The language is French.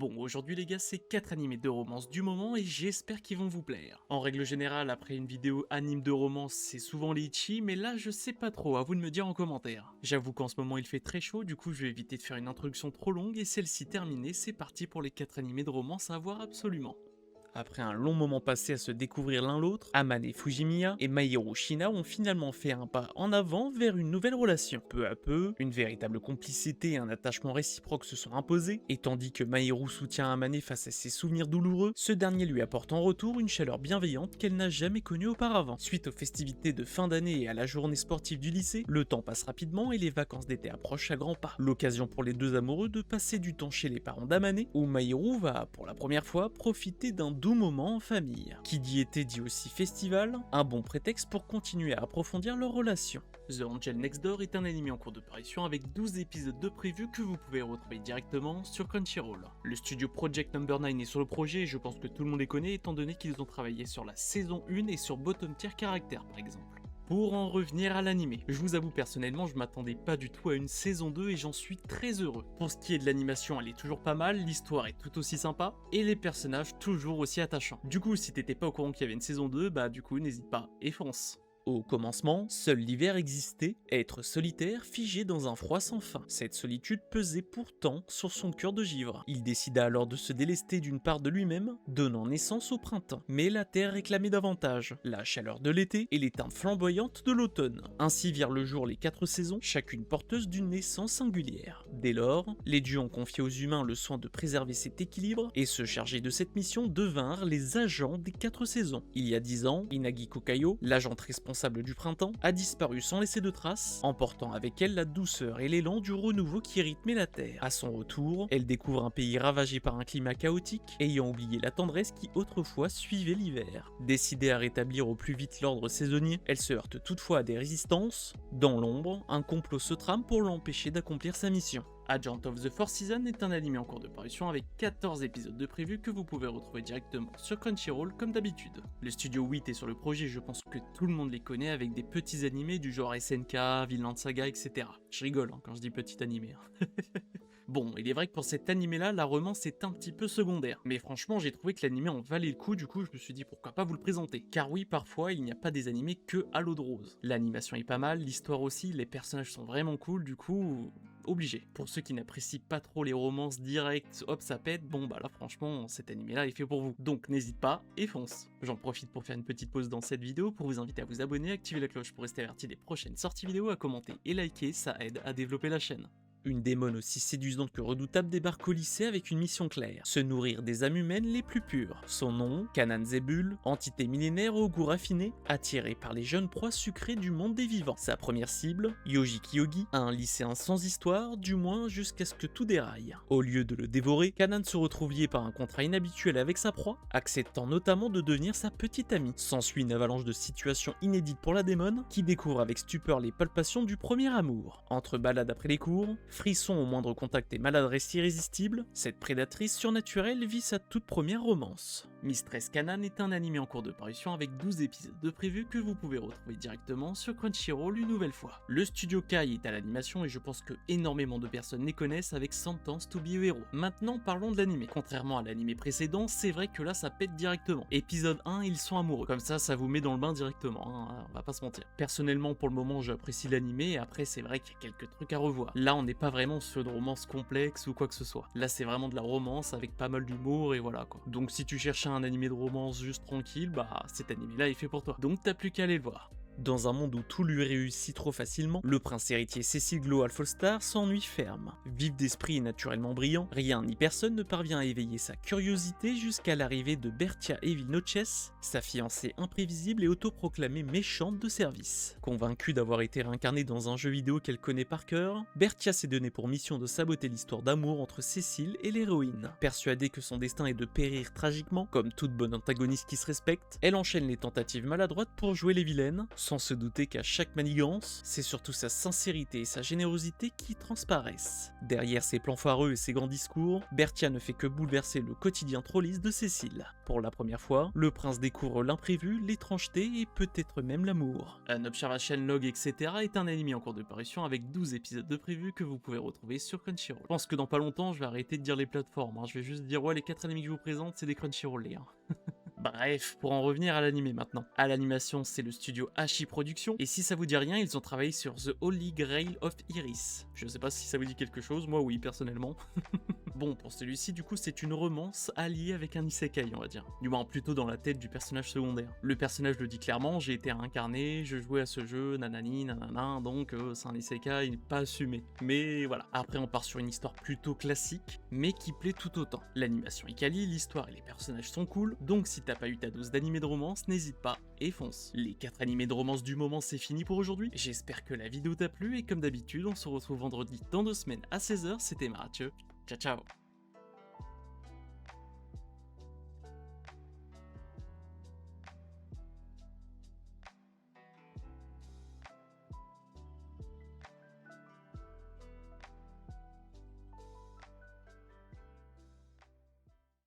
Bon, aujourd'hui les gars, c'est 4 animés de romance du moment et j'espère qu'ils vont vous plaire. En règle générale, après une vidéo anime de romance, c'est souvent les litchi, mais là je sais pas trop, à vous de me dire en commentaire. J'avoue qu'en ce moment il fait très chaud, du coup je vais éviter de faire une introduction trop longue et celle-ci terminée, c'est parti pour les 4 animés de romance à voir absolument. Après un long moment passé à se découvrir l'un l'autre, Amane Fujimiya et Mahiru Shina ont finalement fait un pas en avant vers une nouvelle relation. Peu à peu, une véritable complicité et un attachement réciproque se sont imposés, et tandis que Mahiru soutient Amane face à ses souvenirs douloureux, ce dernier lui apporte en retour une chaleur bienveillante qu'elle n'a jamais connue auparavant. Suite aux festivités de fin d'année et à la journée sportive du lycée, le temps passe rapidement et les vacances d'été approchent à grands pas. L'occasion pour les deux amoureux de passer du temps chez les parents d'Amane, où Mahiru va, pour la première fois, profiter d'un doux moment en famille. Qui dit été dit aussi festival, un bon prétexte pour continuer à approfondir leur relation. The Angel Next Door est un anime en cours de parution avec 12 épisodes de prévus que vous pouvez retrouver directement sur Crunchyroll. Le studio Project No. 9 est sur le projet et je pense que tout le monde les connaît étant donné qu'ils ont travaillé sur la saison 1 et sur Bottom Tier Character par exemple. Pour en revenir à l'animé, je vous avoue personnellement je m'attendais pas du tout à une saison 2 et j'en suis très heureux. Pour ce qui est de l'animation, elle est toujours pas mal, l'histoire est tout aussi sympa, et les personnages toujours aussi attachants. Du coup si t'étais pas au courant qu'il y avait une saison 2, bah du coup n'hésite pas, et fonce. Au commencement, seul l'hiver existait, être solitaire, figé dans un froid sans fin. Cette solitude pesait pourtant sur son cœur de givre. Il décida alors de se délester d'une part de lui-même, donnant naissance au printemps. Mais la terre réclamait davantage, la chaleur de l'été et les teintes flamboyantes de l'automne. Ainsi virent le jour les 4 saisons, chacune porteuse d'une naissance singulière. Dès lors, les dieux ont confié aux humains le soin de préserver cet équilibre, et se charger de cette mission devinrent les agents des 4 saisons. Il y a 10 ans, Inagi Kokayo, l'agente responsable du printemps, a disparu sans laisser de traces, emportant avec elle la douceur et l'élan du renouveau qui rythmait la terre. À son retour, elle découvre un pays ravagé par un climat chaotique, ayant oublié la tendresse qui autrefois suivait l'hiver. Décidée à rétablir au plus vite l'ordre saisonnier, elle se heurte toutefois à des résistances. Dans l'ombre, un complot se trame pour l'empêcher d'accomplir sa mission. Agent of the Four Seasons est un anime en cours de parution avec 14 épisodes de prévus que vous pouvez retrouver directement sur Crunchyroll comme d'habitude. Le studio 8 est sur le projet, je pense que tout le monde les connaît avec des petits animés du genre SNK, Vinland Saga, etc. Je rigole quand je dis petit animé. Bon, il est vrai que pour cet animé-là, la romance est un petit peu secondaire. Mais franchement, j'ai trouvé que l'animé en valait le coup, du coup je me suis dit pourquoi pas vous le présenter. Car oui, parfois, il n'y a pas des animés que à l'eau de rose. L'animation est pas mal, l'histoire aussi, les personnages sont vraiment cool, du coup... obligé. Pour ceux qui n'apprécient pas trop les romances directes, hop ça pète, bon bah là franchement, cet animé-là est fait pour vous. Donc n'hésite pas et fonce. J'en profite pour faire une petite pause dans cette vidéo pour vous inviter à vous abonner, activer la cloche pour rester averti des prochaines sorties vidéo, à commenter et liker, ça aide à développer la chaîne. Une démone aussi séduisante que redoutable débarque au lycée avec une mission claire, se nourrir des âmes humaines les plus pures. Son nom, Kanan Zebul, entité millénaire au goût raffiné, attirée par les jeunes proies sucrées du monde des vivants. Sa première cible, Yoji Kiyogi, un lycéen sans histoire, du moins jusqu'à ce que tout déraille. Au lieu de le dévorer, Kanan se retrouve lié par un contrat inhabituel avec sa proie, acceptant notamment de devenir sa petite amie. S'ensuit une avalanche de situations inédites pour la démone, qui découvre avec stupeur les palpations du premier amour. Entre balades après les cours, frisson au moindre contact et maladresse irrésistible, cette prédatrice surnaturelle vit sa toute première romance. Mistress Kanan est un animé en cours de parution avec 12 épisodes de prévus que vous pouvez retrouver directement sur Crunchyroll une nouvelle fois. Le studio Kai est à l'animation et je pense que énormément de personnes les connaissent avec Sentence to be a Hero. Maintenant parlons de l'animé. Contrairement à l'animé précédent, c'est vrai que là ça pète directement. Épisode 1, ils sont amoureux. Comme ça vous met dans le bain directement, hein, on va pas se mentir. Personnellement pour le moment j'apprécie l'animé et après c'est vrai qu'il y a quelques trucs à revoir. Là on n'est pas vraiment sur de romance complexe ou quoi que ce soit. Là c'est vraiment de la romance avec pas mal d'humour et voilà quoi. Donc si tu cherches un animé de romance juste tranquille, bah cet animé là est fait pour toi. Donc t'as plus qu'à aller le voir. Dans un monde où tout lui réussit trop facilement, le prince héritier Cecil Glow Alphonstar s'ennuie ferme. Vif d'esprit et naturellement brillant, rien ni personne ne parvient à éveiller sa curiosité jusqu'à l'arrivée de Bertia Evil Noches, sa fiancée imprévisible et autoproclamée méchante de service. Convaincue d'avoir été réincarnée dans un jeu vidéo qu'elle connaît par cœur, Bertia s'est donné pour mission de saboter l'histoire d'amour entre Cecil et l'héroïne. Persuadée que son destin est de périr tragiquement, comme toute bonne antagoniste qui se respecte, elle enchaîne les tentatives maladroites pour jouer les vilaines, sans se douter qu'à chaque manigance, c'est surtout sa sincérité et sa générosité qui transparaissent. Derrière ses plans foireux et ses grands discours, Bertia ne fait que bouleverser le quotidien trolliste de Cécile. Pour la première fois, le prince découvre l'imprévu, l'étrangeté et peut-être même l'amour. An Observation Log, etc. est un anime en cours de parution avec 12 épisodes de prévus que vous pouvez retrouver sur Crunchyroll. Je pense que dans pas longtemps, je vais arrêter de dire les plateformes, je vais juste dire ouais, les 4 animés que je vous présente, c'est des Crunchyroll les. Bref, pour en revenir à l'animé maintenant. À l'animation, c'est le studio Hachi Productions, et si ça vous dit rien, ils ont travaillé sur The Holy Grail of Iris. Je sais pas si ça vous dit quelque chose, moi oui, personnellement. Bon, pour celui-ci, du coup, c'est une romance alliée avec un isekai, on va dire. Du moins, plutôt dans la tête du personnage secondaire. Le personnage le dit clairement, j'ai été réincarné, je jouais à ce jeu, nanani, nanana, donc c'est un isekai pas assumé. Mais voilà, après on part sur une histoire plutôt classique, mais qui plaît tout autant. L'animation est quali, l'histoire et les personnages sont cool, donc si t'as pas eu ta dose d'animé de romance, n'hésite pas et fonce. Les 4 animés de romance du moment, c'est fini pour aujourd'hui. J'espère que la vidéo t'a plu, et comme d'habitude, on se retrouve vendredi dans 2 semaines à 16h, c'était Mathieu. Ciao ciao.